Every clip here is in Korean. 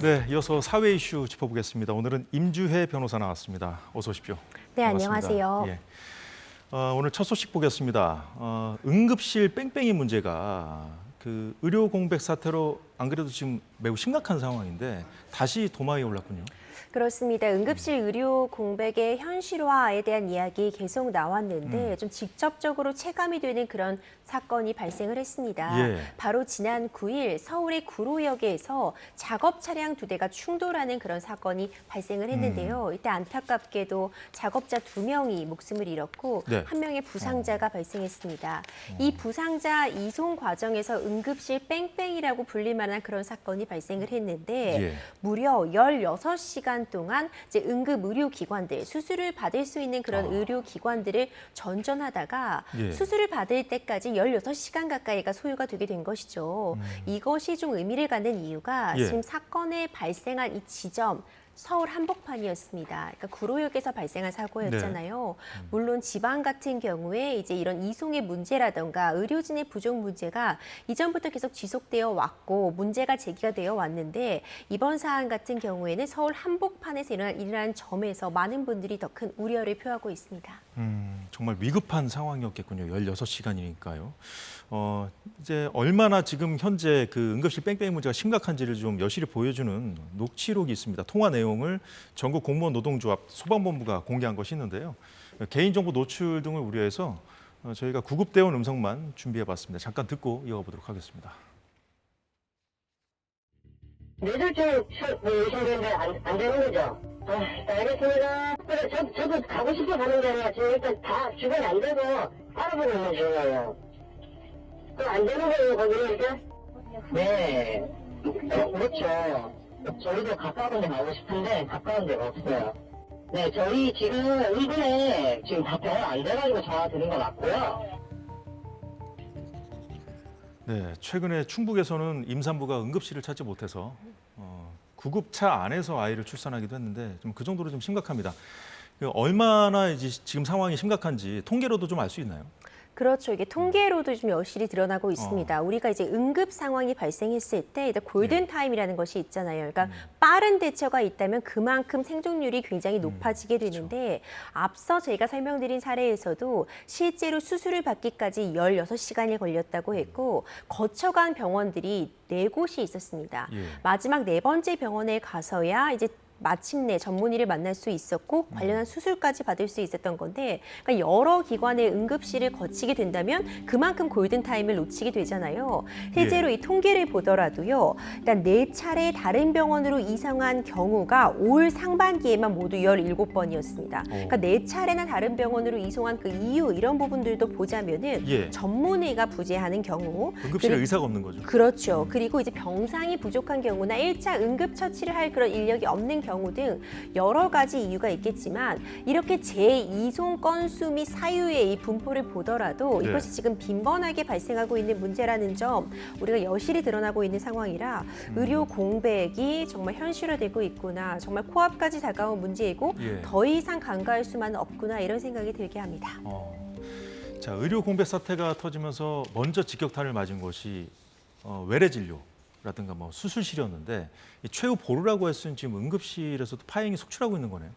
네, 이어서 사회 이슈 짚어보겠습니다. 오늘은 임주혜 변호사 나왔습니다. 어서 오십시오. 네, 반갑습니다. 안녕하세요. 예. 오늘 첫 소식 보겠습니다. 응급실 뺑뺑이 문제가 그 의료 공백 사태로 안 그래도 지금 매우 심각한 상황인데 다시 도마에 올랐군요. 그렇습니다. 응급실 의료 공백의 현실화에 대한 이야기 계속 나왔는데 좀 직접적으로 체감이 되는 그런 사건이 발생을 했습니다. 예. 바로 지난 9일 서울의 구로역에서 작업 차량 2대가 충돌하는 그런 사건이 발생을 했는데요. 이때 안타깝게도 작업자 2명이 목숨을 잃었고 네. 1명의 부상자가 발생했습니다. 이 부상자 이송 과정에서 응급실 뺑뺑이라고 불릴 만한 그런 사건이 발생을 했는데 예. 무려 16시간 동안 이제 응급 의료기관들, 수술을 받을 수 있는 그런 의료기관들을 전전하다가 예. 수술을 받을 때까지 16시간 가까이가 소요가 되게 된 것이죠. 이것이 좀 의미를 갖는 이유가 예. 지금 사건에 발생한 이 지점, 서울 한복판이었습니다. 그러니까 구로역에서 발생한 사고였잖아요. 물론 지방 같은 경우에 이제 이런 이송의 문제라던가 의료진의 부족 문제가 이전부터 계속 지속되어 왔고 문제가 제기가 되어 왔는데 이번 사안 같은 경우에는 서울 한복판에서 일어난 점에서 많은 분들이 더 큰 우려를 표하고 있습니다. 정말 위급한 상황이었겠군요. 16시간이니까요. 이제 얼마나 지금 현재 그 응급실 뺑뺑이 문제가 심각한지를 좀 여실히 보여주는 녹취록이 있습니다. 통화 내용을 전국 공무원 노동조합 소방본부가 공개한 것이 있는데요. 개인정보 노출 등을 우려해서 저희가 구급대원 음성만 준비해봤습니다. 잠깐 듣고 이어가보도록 하겠습니다. 뇌졸중 의심되는데 안 되는 거죠? 알겠습니다. 저도 가고 싶어 가는 게 아니라 지금 일단 다 주변이 안 되고 알아보고 있는 중이에요. 그럼 안 되는 거예요, 거기는 일단? 네. 그렇죠. 저희도 가까운 데 가고 싶은데 가까운 데가 없어요. 네, 저희 지금 일본에 지금 다 병원 안 돼가지고 전화 드린 거 맞고요. 네, 최근에 충북에서는 임산부가 응급실을 찾지 못해서 구급차 안에서 아이를 출산하기도 했는데 좀 그 정도로 좀 심각합니다. 얼마나 이제 지금 상황이 심각한지 통계로도 좀 알 수 있나요? 그렇죠. 이게 통계로도 좀 여실히 드러나고 있습니다. 우리가 이제 응급 상황이 발생했을 때 골든 타임이라는 것이 있잖아요. 그러니까 빠른 대처가 있다면 그만큼 생존율이 굉장히 높아지게 되는데 앞서 저희가 설명드린 사례에서도 실제로 수술을 받기까지 16시간이 걸렸다고 했고 거쳐간 병원들이 4곳이 있었습니다. 예. 마지막 4번째 병원에 가서야 이제 마침내 전문의를 만날 수 있었고 관련한 수술까지 받을 수 있었던 건데 그러니까 여러 기관의 응급실을 거치게 된다면 그만큼 골든타임을 놓치게 되잖아요. 실제로 예. 이 통계를 보더라도요. 일단 4차례 다른 병원으로 이송한 경우가 올 상반기에만 모두 17번이었습니다. 그러니까 4차례나 다른 병원으로 이송한 그 이유 이런 부분들도 보자면은 예. 전문의가 부재하는 경우 응급실에 의사가 없는 거죠. 그렇죠. 그리고 이제 병상이 부족한 경우나 1차 응급처치를 할 그런 인력이 없는 경우 등 여러 가지 이유가 있겠지만 이렇게 재이송 건수 및 사유의 이 분포를 보더라도 네. 이것이 지금 빈번하게 발생하고 있는 문제라는 점 우리가 여실히 드러나고 있는 상황이라 의료 공백이 정말 현실화되고 있구나. 정말 코앞까지 다가온 문제이고 예. 더 이상 간과할 수만은 없구나 이런 생각이 들게 합니다. 자, 의료 공백 사태가 터지면서 먼저 직격탄을 맞은 것이 외래 진료라든가 뭐 수술실이었는데 이 최후 보루라고 했으니 지금 응급실에서도 파행이 속출하고 있는 거네요.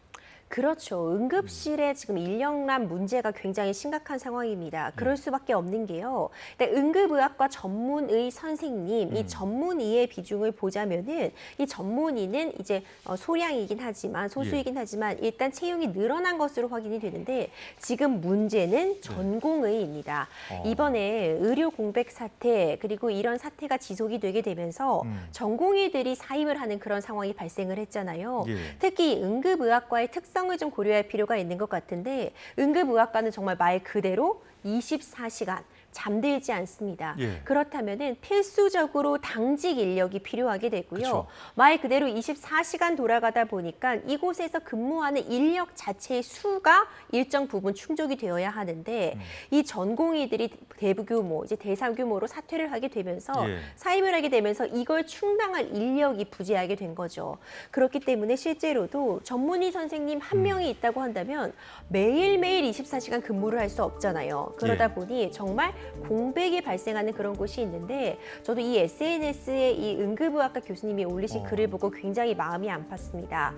그렇죠. 응급실에 지금 인력난 문제가 굉장히 심각한 상황입니다. 그럴 수밖에 없는 게요. 근데 응급의학과 전문의 선생님, 이 전문의의 비중을 보자면은 이 전문의는 이제 소량이긴 하지만 소수이긴 하지만 일단 채용이 늘어난 것으로 확인이 되는데 지금 문제는 전공의입니다. 이번에 의료 공백 사태 그리고 이런 사태가 지속이 되게 되면서 전공의들이 사임을 하는 그런 상황이 발생을 했잖아요. 예. 특히 응급의학과의 특성을 좀 고려할 필요가 있는 것 같은데 응급의학과는 정말 말 그대로 24시간 잠들지 않습니다. 예. 그렇다면은 필수적으로 당직 인력이 필요하게 되고요. 그쵸. 말 그대로 24시간 돌아가다 보니까 이곳에서 근무하는 인력 자체의 수가 일정 부분 충족이 되어야 하는데 이 전공의들이 대규모 이제 대규모로 사퇴를 하게 되면서 예. 사임을 하게 되면서 이걸 충당할 인력이 부재하게 된 거죠. 그렇기 때문에 실제로도 전문의 선생님 한 명이 있다고 한다면 매일매일 24시간 근무를 할 수 없잖아요. 그러다 예. 보니 정말 공백이 발생하는 그런 곳이 있는데 저도 이 SNS에 이 응급의학과 교수님이 올리신 글을 보고 굉장히 마음이 아팠습니다.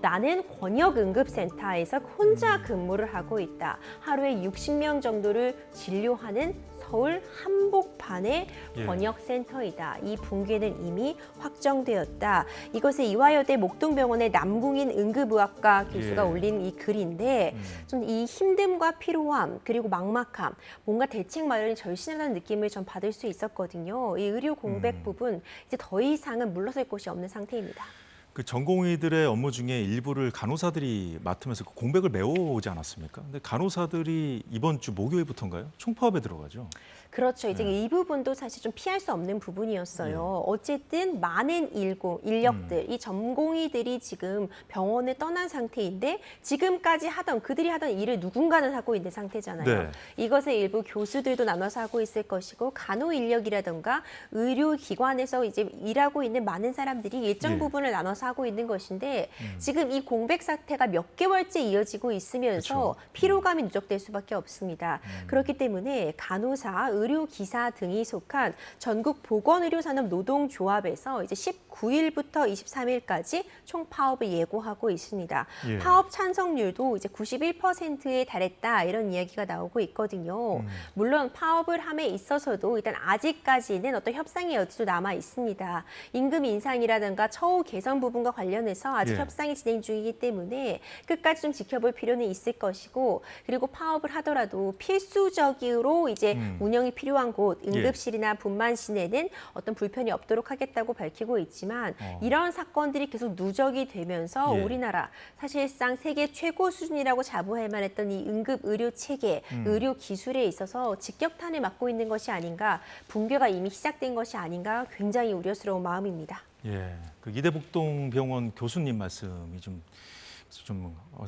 나는 권역응급센터에서 혼자 근무를 하고 있다. 하루에 60명 정도를 진료하는 서울 한복판의 예. 권역센터이다. 이 붕괴는 이미 확정되었다. 이것을 이화여대 목동병원의 남궁인 응급의학과 교수가 예. 올린 이 글인데 좀 이 힘듦과 피로함 그리고 막막함 뭔가 대책 마련이 절실하다는 느낌을 전 받을 수 있었거든요. 이 의료 공백 부분 이제 더 이상은 물러설 곳이 없는 상태입니다. 그 전공의들의 업무 중에 일부를 간호사들이 맡으면서 그 공백을 메워오지 않았습니까? 근데 간호사들이 이번 주 목요일부터인가요? 총파업에 들어가죠. 그렇죠. 이제 이 부분도 사실 좀 피할 수 없는 부분이었어요. 어쨌든 많은 인력들, 이 전공의들이 지금 병원을 떠난 상태인데 지금까지 그들이 하던 일을 누군가는 하고 있는 상태잖아요. 네. 이것을 일부 교수들도 나눠서 하고 있을 것이고 간호 인력이라든가 의료기관에서 이제 일하고 있는 많은 사람들이 일정 예. 부분을 나눠서 하고 있는 것인데 지금 이 공백 사태가 몇 개월째 이어지고 있으면서 그렇죠. 피로감이 누적될 수밖에 없습니다. 그렇기 때문에 간호사, 의료기사 등이 속한 전국 보건의료산업 노동조합에서 이제 19일부터 23일까지 총 파업을 예고하고 있습니다. 예. 파업 찬성률도 이제 91%에 달했다 이런 이야기가 나오고 있거든요. 물론 파업을 함에 있어서도 일단 아직까지는 어떤 협상의 여지도 남아 있습니다. 임금 인상이라든가 처우 개선 부분과 관련해서 아직 예. 협상이 진행 중이기 때문에 끝까지 좀 지켜볼 필요는 있을 것이고 그리고 파업을 하더라도 필수적으로 이제 운영이 필요한 곳 응급실이나 분만실에는 어떤 불편이 없도록 하겠다고 밝히고 있지만 이런 사건들이 계속 누적이 되면서 예. 우리나라 사실상 세계 최고 수준이라고 자부할 만했던 이 응급 의료 체계, 의료 기술에 있어서 직격탄을 맞고 있는 것이 아닌가, 붕괴가 이미 시작된 것이 아닌가 굉장히 우려스러운 마음입니다. 예, 그 이대복동병원 교수님 말씀이 좀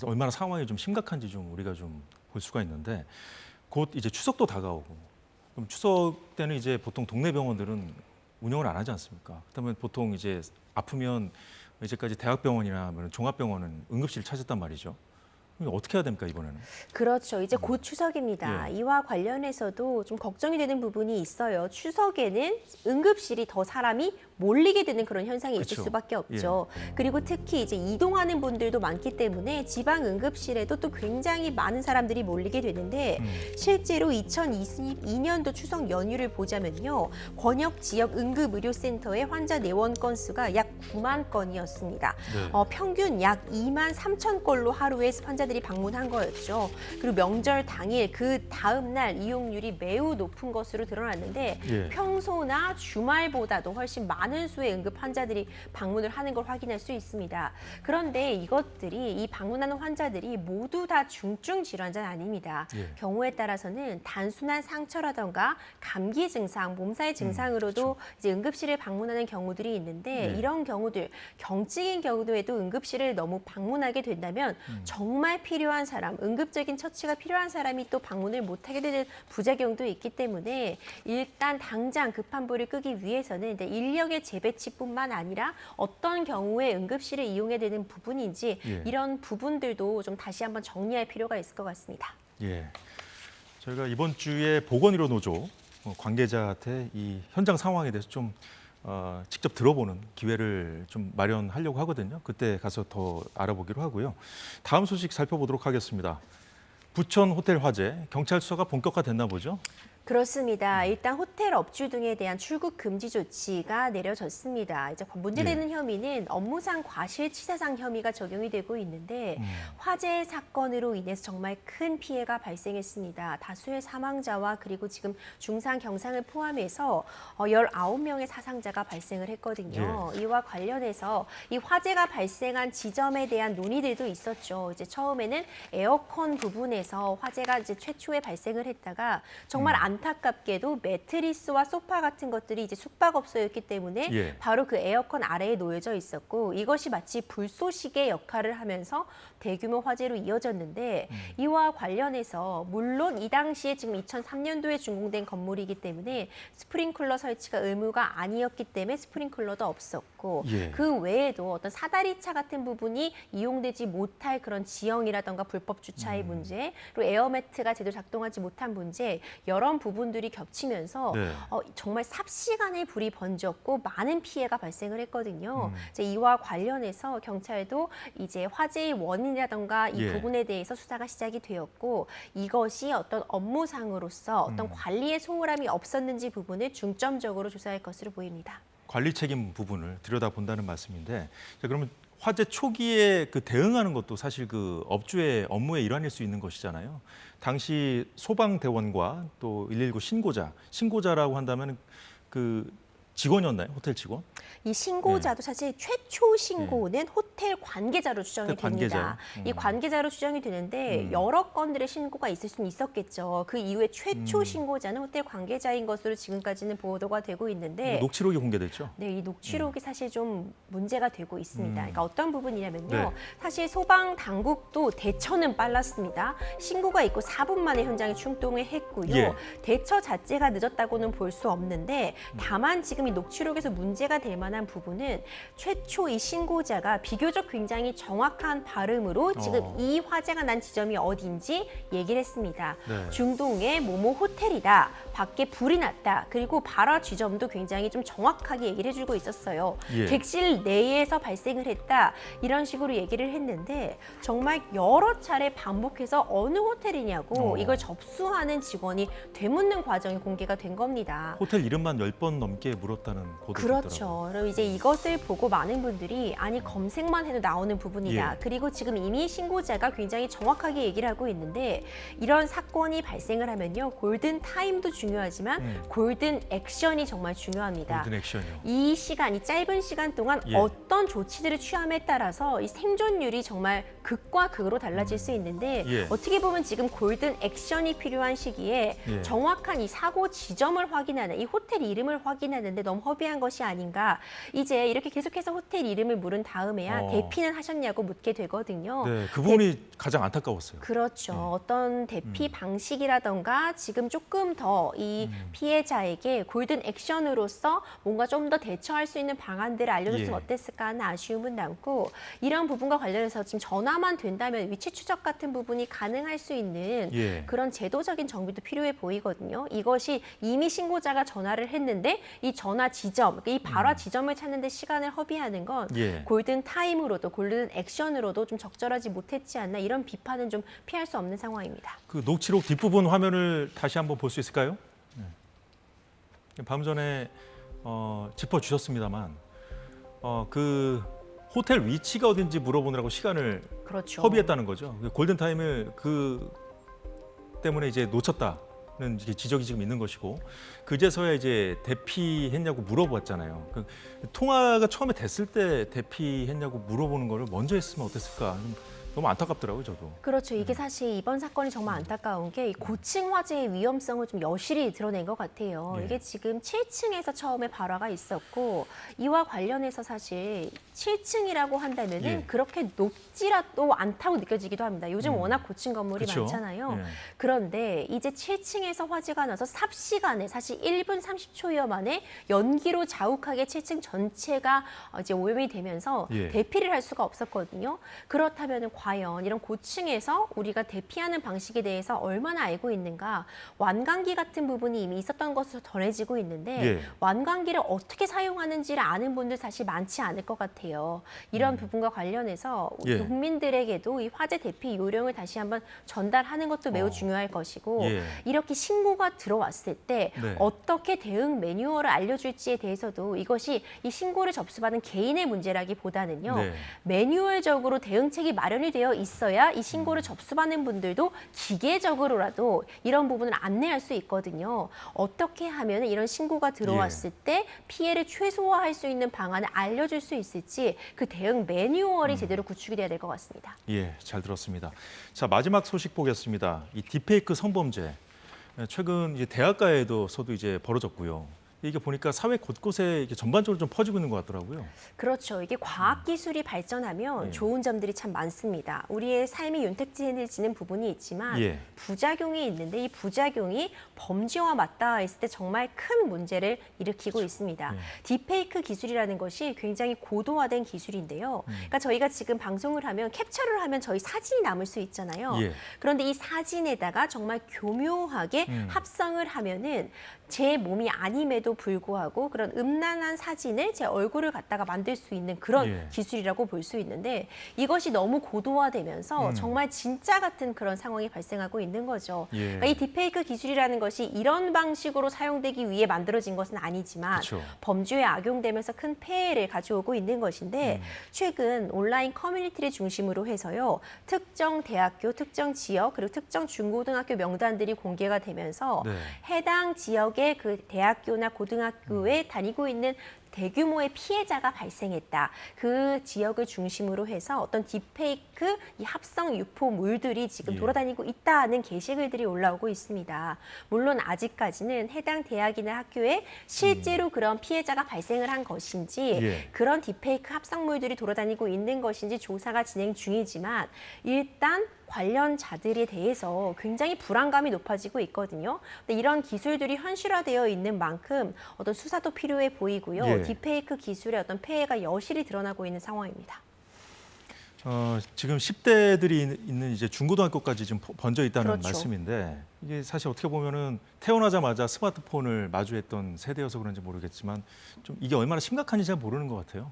얼마나 상황이 좀 심각한지 좀 우리가 좀 볼 수가 있는데 곧 이제 추석도 다가오고 그럼 추석 때는 이제 보통 동네 병원들은 운영을 안 하지 않습니까? 그다음에 보통 이제 아프면 이제까지 대학병원이나 종합병원은 응급실을 찾았단 말이죠. 그럼 어떻게 해야 됩니까 이번에는? 그렇죠. 이제 곧 추석입니다. 예. 이와 관련해서도 좀 걱정이 되는 부분이 있어요. 추석에는 응급실이 더 사람이 몰리게 되는 그런 현상이 있을 그쵸. 수밖에 없죠. 그리고 특히 이제 이동하는 분들도 많기 때문에 지방 응급실에도 또 굉장히 많은 사람들이 몰리게 되는데 실제로 2022년도 추석 연휴를 보자면요. 권역 지역 응급의료센터의 환자 내원 건수가 약 9만 건이었습니다. 네. 평균 약 2만 3천 건로 하루에 환자들이 방문한 거였죠. 그리고 명절 당일 그 다음 날 이용률이 매우 높은 것으로 드러났는데 예. 평소나 주말보다도 훨씬 많은 수의 응급 환자들이 방문을 하는 걸 확인할 수 있습니다. 그런데 이것들이 이 방문하는 환자들이 모두 다 중증 질환자는 아닙니다. 예. 경우에 따라서는 단순한 상처라던가 감기 증상, 몸살 증상으로도 이제 응급실을 방문하는 경우들이 있는데 예. 이런 경우들 경증인 경우에도 응급실을 너무 방문하게 된다면 정말 필요한 사람, 응급적인 처치가 필요한 사람이 또 방문을 못하게 되는 부작용도 있기 때문에 일단 당장 급한 불을 끄기 위해서는 이제 인력의 재배치뿐만 아니라 어떤 경우에 응급실을 이용해야 되는 부분인지 예. 이런 부분들도 좀 다시 한번 정리할 필요가 있을 것 같습니다. 예. 저희가 이번 주에 보건의료 노조 관계자한테 이 현장 상황에 대해서 좀 직접 들어보는 기회를 좀 마련하려고 하거든요. 그때 가서 더 알아보기로 하고요. 다음 소식 살펴보도록 하겠습니다. 부천 호텔 화재, 경찰 수사가 본격화됐나 보죠? 그렇습니다. 일단 호텔 업주 등에 대한 출국 금지 조치가 내려졌습니다. 이제 문제되는 혐의는 업무상 과실치사상 혐의가 적용이 되고 있는데 화재 사건으로 인해서 정말 큰 피해가 발생했습니다. 다수의 사망자와 그리고 지금 중상, 경상을 포함해서 19명의 사상자가 발생을 했거든요. 이와 관련해서 이 화재가 발생한 지점에 대한 논의들도 있었죠. 이제 처음에는 에어컨 부분에서 화재가 이제 최초에 발생을 했다가 정말 안타깝게도 매트리스와 소파 같은 것들이 이제 숙박업소였기 때문에 예. 바로 그 에어컨 아래에 놓여져 있었고 이것이 마치 불쏘시개 역할을 하면서 대규모 화재로 이어졌는데 이와 관련해서 물론 이 당시에 지금 2003년도에 준공된 건물이기 때문에 스프링클러 설치가 의무가 아니었기 때문에 스프링클러도 없었고 있고 예. 그 외에도 어떤 사다리차 같은 부분이 이용되지 못할 그런 지형이라던가 불법 주차의 문제, 그리고 에어매트가 제대로 작동하지 못한 문제, 여러 부분들이 겹치면서 네. 정말 삽시간에 불이 번졌고 많은 피해가 발생을 했거든요. 이제 이와 관련해서 경찰도 이제 화재의 원인이라던가 이 예. 부분에 대해서 수사가 시작이 되었고 이것이 어떤 업무상으로서 어떤 관리에 소홀함이 없었는지 부분을 중점적으로 조사할 것으로 보입니다. 관리 책임 부분을 들여다본다는 말씀인데, 자, 그러면 화재 초기에 그 대응하는 것도 사실 그 업주의 업무의 일환일 수 있는 것이잖아요. 당시 소방대원과 또 119 신고자라고 한다면 그 직원이었나요? 호텔 직원? 이 신고자도 사실 최초 신고는 호텔 관계자로 추정이 호텔 관계자요? 됩니다. 이 관계자로 추정이 되는데 여러 건들의 신고가 있을 수는 있었겠죠. 그 이후에 최초 신고자는 호텔 관계자인 것으로 지금까지는 보도가 되고 있는데 녹취록이 공개됐죠? 네, 이 녹취록이 사실 좀 문제가 되고 있습니다. 그러니까 어떤 부분이냐면요. 네. 사실 소방 당국도 대처는 빨랐습니다. 신고가 있고 4분 만에 현장에 출동을 했고요. 예. 대처 자체가 늦었다고는 볼 수 없는데 다만 지금 이 녹취록에서 문제가 될 만한 부분은 최초 이 신고자가 비교적 굉장히 정확한 발음으로 지금 이 화재가 난 지점이 어딘지 얘기를 했습니다. 네. 중동의 모모 호텔이다. 밖에 불이 났다. 그리고 발화 지점도 굉장히 좀 정확하게 얘기를 해주고 있었어요. 예. 객실 내에서 발생을 했다. 이런 식으로 얘기를 했는데 정말 여러 차례 반복해서 어느 호텔이냐고 이걸 접수하는 직원이 되묻는 과정이 공개가 된 겁니다. 호텔 이름만 10번 넘게 물었다는 보도가 그렇죠. 있더라고요. 그럼 이제 이것을 보고 많은 분들이 아니 검색만 해도 나오는 부분이다. 예. 그리고 지금 이미 신고자가 굉장히 정확하게 얘기를 하고 있는데 이런 사건이 발생을 하면요. 골든 타임도 중요하지만 골든 액션이 정말 중요합니다. 골든 액션이요. 이 시간, 이 짧은 시간 동안 예. 어떤 조치들을 취함에 따라서 이 생존율이 정말 극과 극으로 달라질 수 있는데 예. 어떻게 보면 지금 골든 액션이 필요한 시기에 예. 정확한 이 사고 지점을 확인하는 이 호텔 이름을 확인하는데 너무 허비한 것이 아닌가. 이제 이렇게 계속해서 호텔 이름을 물은 다음에야 대피는 하셨냐고 묻게 되거든요. 네, 그 부분이 가장 안타까웠어요. 그렇죠. 어떤 대피 방식이라던가 지금 조금 더 이 피해자에게 골든 액션으로서 뭔가 좀 더 대처할 수 있는 방안들을 알려줬으면 예. 어땠을까 하는 아쉬움은 남고 이런 부분과 관련해서 지금 전화만 된다면 위치 추적 같은 부분이 가능할 수 있는 예. 그런 제도적인 정비도 필요해 보이거든요. 이것이 이미 신고자가 전화를 했는데 이 전화 지점, 이 발화 지점을 찾는 데 시간을 허비하는 건 예. 골든 타임으로도 골든 액션으로도 좀 적절하지 못했지 않나 이런 비판은 좀 피할 수 없는 상황입니다. 그 녹취록 뒷부분 화면을 다시 한번 볼 수 있을까요? 네. 방금 전에 짚어주셨습니다만 그 호텔 위치가 어딘지 물어보느라고 시간을 그렇죠. 허비했다는 거죠. 골든타임을 그 때문에 이제 놓쳤다는 이제 지적이 지금 있는 것이고 그제서야 이제 대피했냐고 물어봤잖아요. 그 통화가 처음에 됐을 때 대피했냐고 물어보는 거를 먼저 했으면 어땠을까. 너무 안타깝더라고요, 저도. 그렇죠. 이게 사실 이번 사건이 정말 안타까운 게 이 고층 화재의 위험성을 좀 여실히 드러낸 것 같아요. 예. 이게 지금 7층에서 처음에 발화가 있었고 이와 관련해서 사실 7층이라고 한다면은 예. 그렇게 높지라도 않다고 느껴지기도 합니다. 요즘 워낙 고층 건물이 그쵸? 많잖아요. 예. 그런데 이제 7층에서 화재가 나서 삽시간에 사실 1분 30초여 만에 연기로 자욱하게 7층 전체가 이제 오염이 되면서 예. 대피를 할 수가 없었거든요. 그렇다면은 과연 이런 고층에서 우리가 대피하는 방식에 대해서 얼마나 알고 있는가. 완강기 같은 부분이 이미 있었던 것으로 전해지고 있는데 예. 완강기를 어떻게 사용하는지를 아는 분들 사실 많지 않을 것 같아요. 이런 부분과 관련해서 예. 국민들에게도 이 화재 대피 요령을 다시 한번 전달하는 것도 매우 중요할 것이고 예. 이렇게 신고가 들어왔을 때 네. 어떻게 대응 매뉴얼을 알려줄지에 대해서도 이것이 이 신고를 접수받은 개인의 문제라기보다는요. 네. 매뉴얼적으로 대응책이 마련이 되어 있어야 이 신고를 접수받는 분들도 기계적으로라도 이런 부분을 안내할 수 있거든요. 어떻게 하면 이런 신고가 들어왔을 때 피해를 최소화할 수 있는 방안을 알려줄 수 있을지 그 대응 매뉴얼이 제대로 구축이 돼야 될 것 같습니다. 예, 잘 들었습니다. 자, 마지막 소식 보겠습니다. 이 딥페이크 성범죄 최근 이제 대학가에서도 이제 벌어졌고요. 이게 보니까 사회 곳곳에 이게 전반적으로 좀 퍼지고 있는 것 같더라고요. 그렇죠. 이게 과학 기술이 발전하면 예. 좋은 점들이 참 많습니다. 우리의 삶이 윤택해지는 부분이 있지만 예. 부작용이 있는데 이 부작용이 범죄와 맞닿아있을 때 정말 큰 문제를 일으키고 있습니다. 예. 딥페이크 기술이라는 것이 굉장히 고도화된 기술인데요. 그러니까 저희가 지금 방송을 하면 캡처를 하면 저희 사진이 남을 수 있잖아요. 예. 그런데 이 사진에다가 정말 교묘하게 합성을 하면은 제 몸이 아님에도 불구하고 그런 음란한 사진을 제 얼굴을 갖다가 만들 수 있는 그런 예. 기술이라고 볼 수 있는데 이것이 너무 고도화되면서 정말 진짜 같은 그런 상황이 발생하고 있는 거죠. 예. 그러니까 이 딥페이크 기술이라는 것이 이런 방식으로 사용되기 위해 만들어진 것은 아니지만 그쵸. 범죄에 악용되면서 큰 폐해를 가져오고 있는 것인데 최근 온라인 커뮤니티를 중심으로 해서요. 특정 대학교, 특정 지역, 그리고 특정 중고등학교 명단들이 공개가 되면서 네. 해당 지역의 그 대학교나 고등학교에 다니고 있는 대규모의 피해자가 발생했다. 그 지역을 중심으로 해서 어떤 딥페이크 이 합성 유포물들이 지금 예. 돌아다니고 있다는 게시글들이 올라오고 있습니다. 물론 아직까지는 해당 대학이나 학교에 실제로 그런 피해자가 발생을 한 것인지 예. 그런 딥페이크 합성물들이 돌아다니고 있는 것인지 조사가 진행 중이지만 일단 관련자들에 대해서 굉장히 불안감이 높아지고 있거든요. 근데 이런 기술들이 현실화되어 있는 만큼 어떤 수사도 필요해 보이고요. 예. 딥페이크 기술의 어떤 폐해가 여실히 드러나고 있는 상황입니다. 지금 10대들이 있는 이제 중고등학교까지 지금 번져 있다는 그렇죠. 말씀인데 이게 사실 어떻게 보면은 태어나자마자 스마트폰을 마주했던 세대여서 그런지 모르겠지만 좀 이게 얼마나 심각한지 잘 모르는 것 같아요.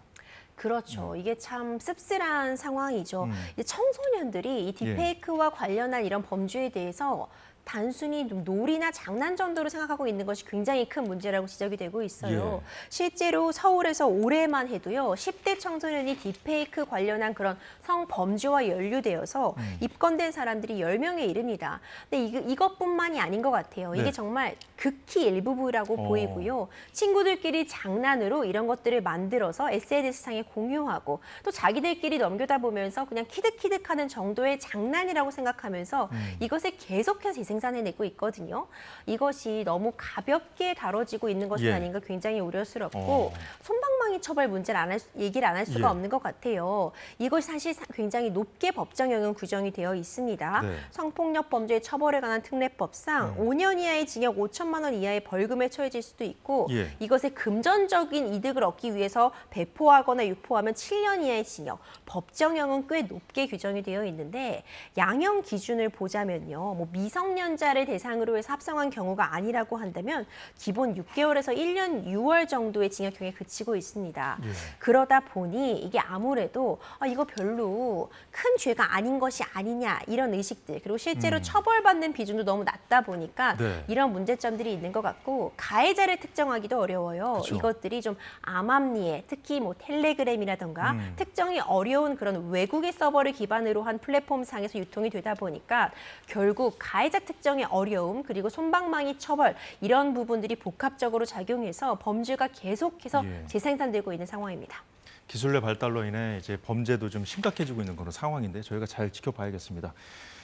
그렇죠. 이게 참 씁쓸한 상황이죠. 음. 이제 청소년들이 이 딥페이크와 관련한 이런 범죄에 대해서 단순히 놀이나 장난 정도로 생각하고 있는 것이 굉장히 큰 문제라고 지적이 되고 있어요. 예. 실제로 서울에서 올해만 해도요. 10대 청소년이 딥페이크 관련한 그런 성범죄와 연루되어서 입건된 사람들이 10명에 이릅니다. 근데 이것뿐만이 아닌 것 같아요. 이게 네. 정말 극히 일부분이라고 보이고요. 친구들끼리 장난으로 이런 것들을 만들어서 SNS상에 공유하고 또 자기들끼리 넘겨다 보면서 그냥 키득키득하는 정도의 장난이라고 생각하면서 이것을 계속해서 재생산해내고 있거든요. 이것이 너무 가볍게 다뤄지고 있는 것은 예. 아닌가 굉장히 우려스럽고 솜방망이 처벌 문제를 얘기를 안 할 수가 예. 없는 것 같아요. 이것이 사실 굉장히 높게 법정 영역 규정이 되어 있습니다. 네. 성폭력 범죄 처벌에 관한 특례법상 5년 이하의 징역 5천만 원 이하의 벌금에 처해질 수도 있고 예. 이것의 금전적인 이득을 얻기 위해서 배포하거나 유포하면 7년 이하의 징역, 법정형은 꽤 높게 규정이 되어 있는데 양형 기준을 보자면요. 뭐 미성년자를 대상으로 해서 합성한 경우가 아니라고 한다면 기본 6개월에서 1년 6월 정도의 징역형에 그치고 있습니다. 예. 그러다 보니 이게 아무래도 이거 별로 큰 죄가 아닌 것이 아니냐 이런 의식들 그리고 실제로 처벌받는 비중도 너무 낮다 보니까 네. 이런 문제점들이 있는 것 같고 가해자를 특정하기도 어려워요. 그쵸. 이것들이 좀 암암리에 특히 뭐 텔레그램이라던가 특정이 어려운 그런 외국의 서버를 기반으로 한 플랫폼 상에서 유통이 되다 보니까 결국 가해자 특정의 어려움 그리고 솜방망이 처벌 이런 부분들이 복합적으로 작용해서 범죄가 계속해서 예. 재생산되고 있는 상황입니다. 기술의 발달로 인해 이제 범죄도 좀 심각해지고 있는 그런 상황인데 저희가 잘 지켜봐야겠습니다.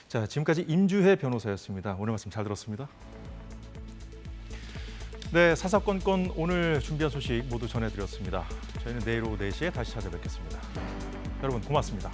자, 지금까지 임주혜 변호사였습니다. 오늘 말씀 잘 들었습니다. 네, 사사건건 오늘 준비한 소식 모두 전해드렸습니다. 저희는 내일 오후 4시에 다시 찾아뵙겠습니다. 여러분 고맙습니다.